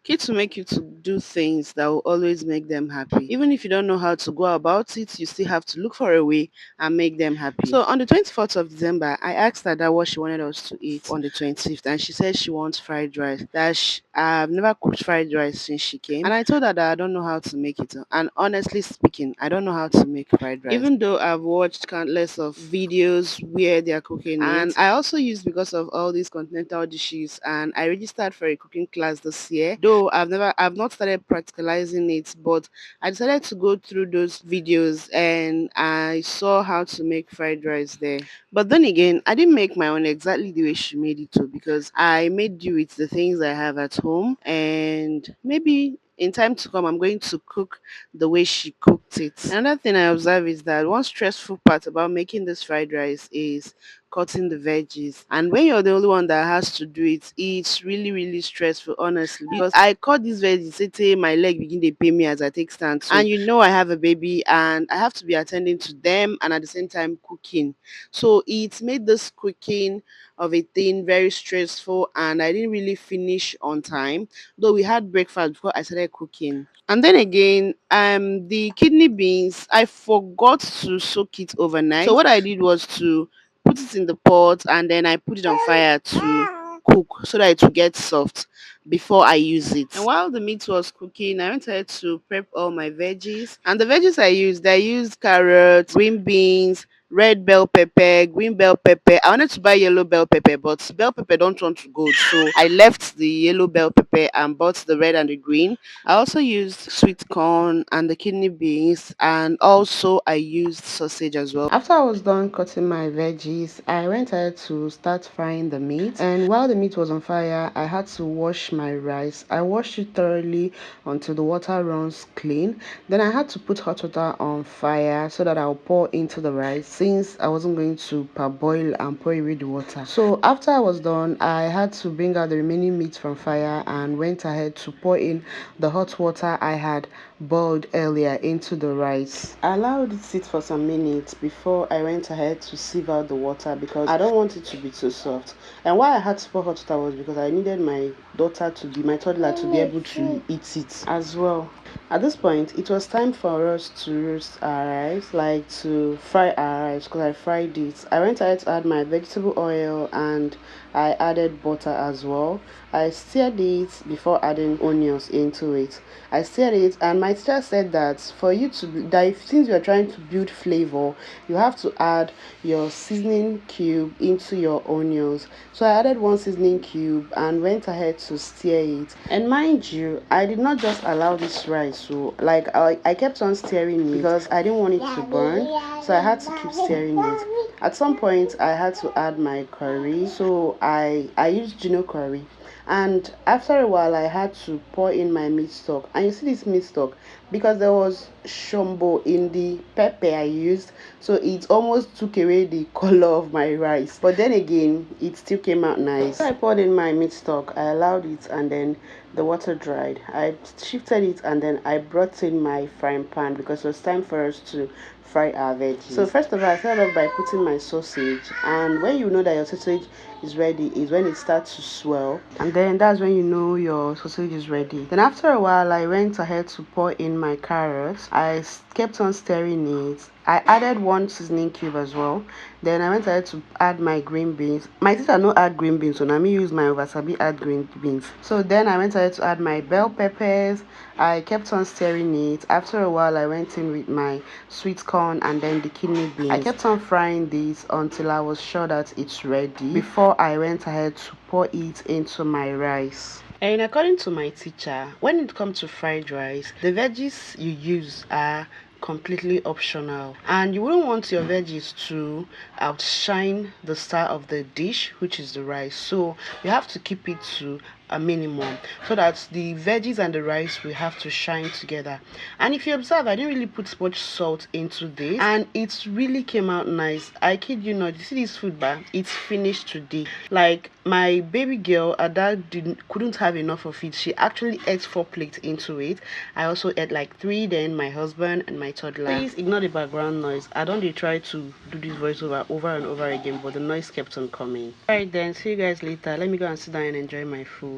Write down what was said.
Kids will make you to do things that will always make them happy. Even if you don't know how to go about it, you still have to look for a way and make them happy. So on the 24th of December, I asked her that what she wanted us to eat on the 25th, and she said she wants fried rice. I've never cooked fried rice since she came, and I told her that I don't know how to make it. And honestly speaking, I don't know how to make fried rice. Even though I've watched countless of videos where they are cooking and I also used because of all these continental dishes, and I registered for a cooking class this year. Though I've not started practicalizing it, but I decided to go through those videos and I saw how to make fried rice there. But then again, I didn't make my own exactly the way she made it too, because I made do with the things I have at home, and maybe in time to come I'm going to cook the way she cooked it. Another thing I observe is that one stressful part about making this fried rice is cutting the veggies. And when you're the only one that has to do it, it's really, really stressful, honestly. Because I cut these veggies, say my leg begin to pay me as I take stand. And you know I have a baby and I have to be attending to them and at the same time cooking. So it made this cooking of a thing very stressful, and I didn't really finish on time. Though we had breakfast before I started cooking. And then again, the kidney beans, I forgot to soak it overnight. So what I did was to put it in the pot and then I put it on fire to cook so that it will get soft before I use it. And while the meat was cooking, I went ahead to prep all my veggies. And the veggies I used carrots, green beans, red bell pepper, green bell pepper. I wanted to buy yellow bell pepper, but bell pepper don't turn to gold. So I left the yellow bell pepper and bought the red and the green. I also used sweet corn and the kidney beans, and also I used sausage as well. After I was done cutting my veggies, I went ahead to start frying the meat. And while the meat was on fire, I had to wash my rice. I washed it thoroughly until the water runs clean. Then I had to put hot water on fire so that I'll pour into the rice, since I wasn't going to parboil and pour away the water. So after I was done, I had to bring out the remaining meat from fire and went ahead to pour in the hot water I had boiled earlier into the rice. I allowed it sit for some minutes before I went ahead to sieve out the water, because I don't want it to be too soft. And why I had to pour hot water was because I needed my my toddler to be able to eat it as well. At this point, it was time for us to roast our rice, like to fry our rice, because I fried it. I went ahead to add my vegetable oil and I added butter as well. I stirred it before adding onions into it. I stirred it, and my teacher said that for you to that since you're trying to build flavor, you have to add your seasoning cube into your onions. So I added one seasoning cube and went ahead to stir it. And mind you, I did not just allow this rice, so like I kept on stirring it because I didn't want it to burn. So I had to keep stirring it. At some point, I had to add my curry. So I used Gino curry. And after a while, I had to pour in my meat stock. And you see this meat stock, because there was shombo in the pepper I used, so it almost took away the color of my rice. But then again, it still came out nice. So I poured in my meat stock, I allowed it, and then the water dried. I shifted it and then I brought in my frying pan because it was time for us to fry our veggies. So first of all, I started off by putting my sausage, and when you know that your sausage is ready is when it starts to swell, and then that's when you know your sausage is ready. Then after a while, I went ahead to pour in my carrots. I kept on stirring it. I added one seasoning cube as well. Then I went ahead to add my green beans. My sister no add green beans, so now me use my wasabi add green beans. So then I went ahead to add my bell peppers. I kept on stirring it. After a while, I went in with my sweet corn and then the kidney beans. I kept on frying this until I was sure that it's ready before I went ahead to pour it into my rice. And according to my teacher, when it comes to fried rice, the veggies you use are completely optional, and you wouldn't want your veggies to outshine the star of the dish, which is the rice. So you have to keep it to a minimum so that the veggies and the rice will have to shine together. And if you observe, I didn't really put much salt into this, and it really came out nice. I kid you not, you see this food bar, it's finished today. Like my baby girl Ada couldn't have enough of it. She actually ate 4 plates into it. I also ate like 3, then my husband and my toddler. Please ignore the background noise. I don't try to do this voiceover over and over again, but the noise kept on coming. Alright then, see you guys later. Let me go and sit down and enjoy my food.